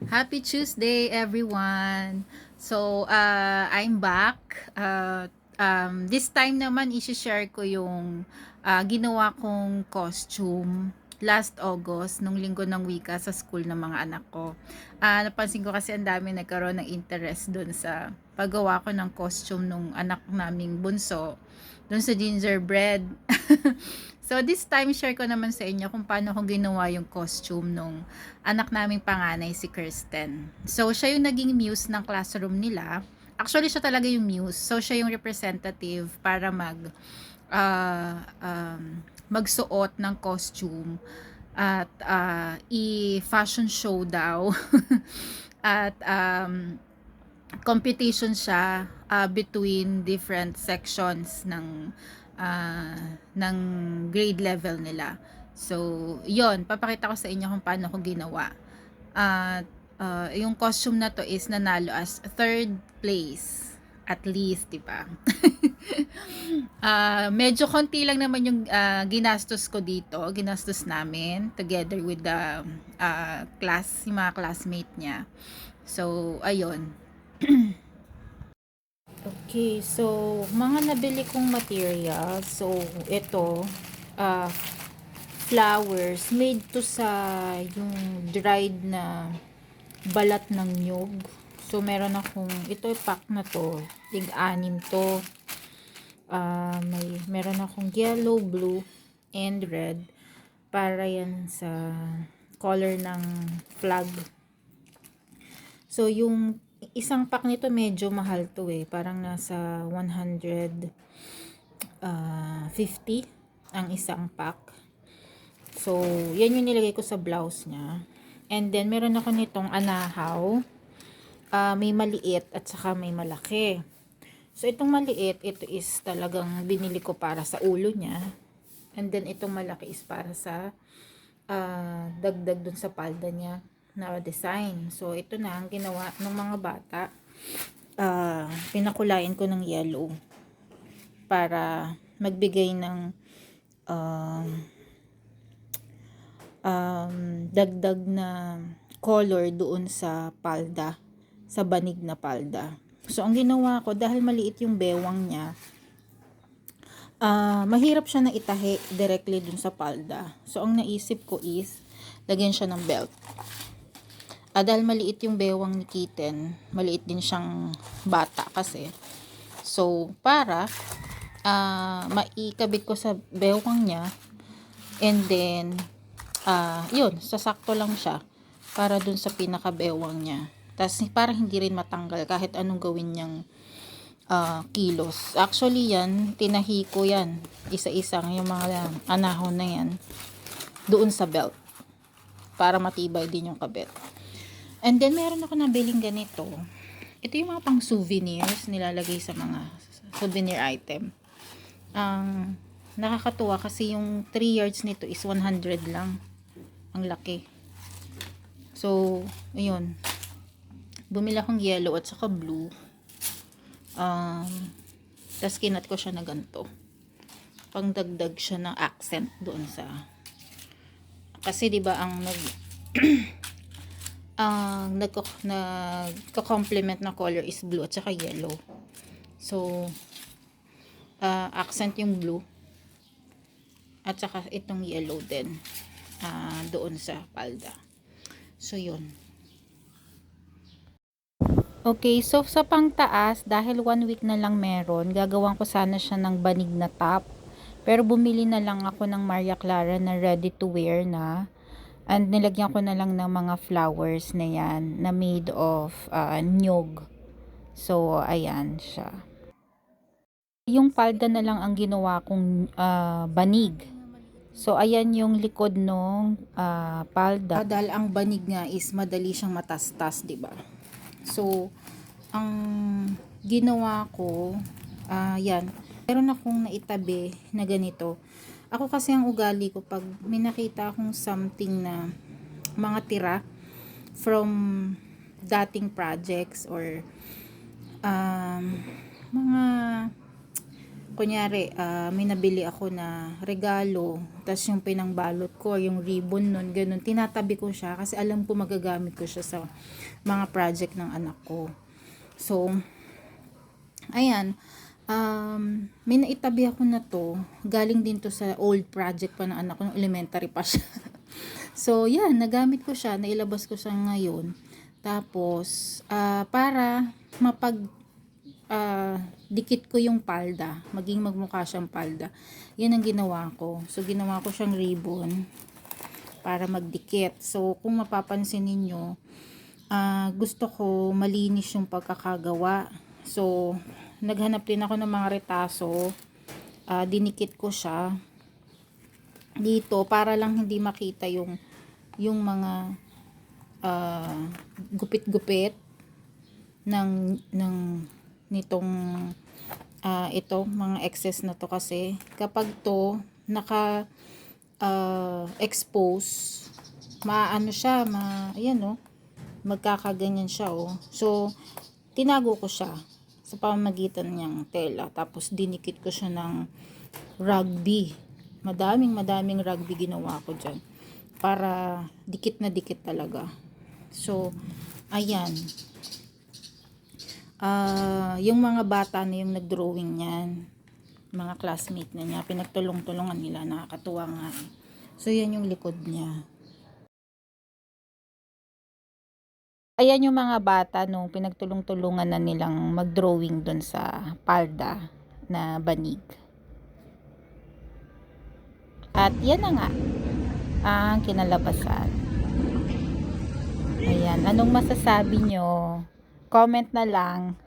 Happy Tuesday, everyone! So, I'm back. This time naman, isi-share ko yung ginawa kong costume last August, nung linggo ng wika sa school ng mga anak ko. Napansin ko kasi ang dami nagkaroon ng interest dun sa paggawa ko ng costume nung anak naming bunso, dun sa gingerbread. So this time share ko naman sa inyo kung paano ko ginawa yung costume nung anak naming panganay si Kirsten. So siya yung naging muse ng classroom nila. Actually siya talaga yung muse. So siya yung representative para magsuot ng costume at i-fashion show daw. At competition siya between different sections ng grade level nila. So, yon papakita ko sa inyo kung paano ko ginawa. At yung costume na to is nanalo as third place at least, di ba? Medyo konti lang naman yung ginastos ko dito, ginastos namin together with the yung mga classmate niya. So, ayun. Okay, so mga nabili kong material. So, ito, uh, flowers made to sa yung dried na balat ng nyug. So, meron akong, ito pack na to, tig-anim to. Meron akong yellow, blue, and red para yan sa color ng flag. So, yung isang pack nito medyo mahal to parang nasa 150 ang isang pack. So, yan yung nilagay ko sa blouse niya. And then, meron ako nitong anahaw. May maliit at saka may malaki. So, itong maliit, ito is talagang binili ko para sa ulo niya. And then, itong malaki is para sa dagdag dun sa palda niya na design. So, ito na ang ginawa ng mga bata. Pinakulayan ko ng yellow para magbigay ng dagdag na color doon sa palda, sa banig na palda. So, ang ginawa ko, dahil maliit yung bewang niya, mahirap siya na itahi directly dun sa palda. So, ang naisip ko is, lagyan siya ng belt. Dahil maliit yung bewang ni Kitten, maliit din siyang bata kasi. So, para maikabit ko sa bewang niya, and then, yun, sasakto lang siya para dun sa pinakabewang niya. Tapos, parang hindi rin matanggal kahit anong gawin niyang kilos. Actually, yan, tinahi ko yan. Isa-isang yung mga anahon na yan doon sa belt para matibay din yung kabit. And then, meron ako nabiling ganito. Ito yung mga pang souvenirs nilalagay sa mga souvenir item. Nakakatuwa kasi yung 3 yards nito is 100 lang. Ang laki. So, ayun. Bumili akong yellow at saka blue. Tapos kinat ko siya na ganito. Pangdagdag siya ng accent doon sa... Kasi 'di ba ang nagko-complement na color is blue at saka yellow. So, accent yung blue at saka itong yellow din doon sa palda. So, yun. Okay, so sa pangtaas, dahil 1 week na lang meron, gagawan ko sana siya ng banig na top. Pero bumili na lang ako ng Maria Clara na ready to wear na. And nilagyan ko na lang ng mga flowers na yan na made of nyog. So, ayan siya. Yung palda na lang ang ginawa kong banig. So, ayan yung likod ng palda. Dahil ang banig nga is madali siyang matastas, di ba? So, ang ginawa ko, yan. Meron akong naitabi na ganito. Ako kasi ang ugali ko pag may nakita akong something na mga tira from dating projects or mga kunyari, may nabili ako na regalo, tas yung pinangbalot ko, yung ribbon nun, ganun, tinatabi ko siya kasi alam ko magagamit ko siya sa mga project ng anak ko. So, ayan, may naitabi ako na to, galing din to sa old project pa ng anak ko, nung elementary pa siya. So, yan, nagamit ko siya, nailabas ko siya ngayon. Tapos, para dikit ko yung palda, maging magmukha siyang palda. Yan ang ginawa ko. So, ginawa ko siyang ribbon para magdikit. So, kung mapapansin ninyo, gusto ko malinis yung pagkakagawa. So, naghanap din ako ng mga retaso. Dinikit ko siya dito para lang hindi makita yung mga gupit-gupit nitong ito, mga excess na to, kasi kapag to naka expose, maano siya, ayan oh, magkakaganyan siya oh. So, tinago ko siya sa pamamagitan niyang tela, tapos dinikit ko siya ng rugby. Madaming rugby ginawa ko dyan para dikit na dikit talaga. So, ayan. Yung mga bata na yung nagdrawing niyan, mga classmate na niya, pinagtulong-tulungan nila, nakakatuwa nga. So, yan yung likod niya. Ayan yung mga bata nung pinagtulong-tulungan na nilang mag-drawing dun sa palda na banig. At yan na nga ang kinalabasan. Ayan, anong masasabi nyo? Comment na lang.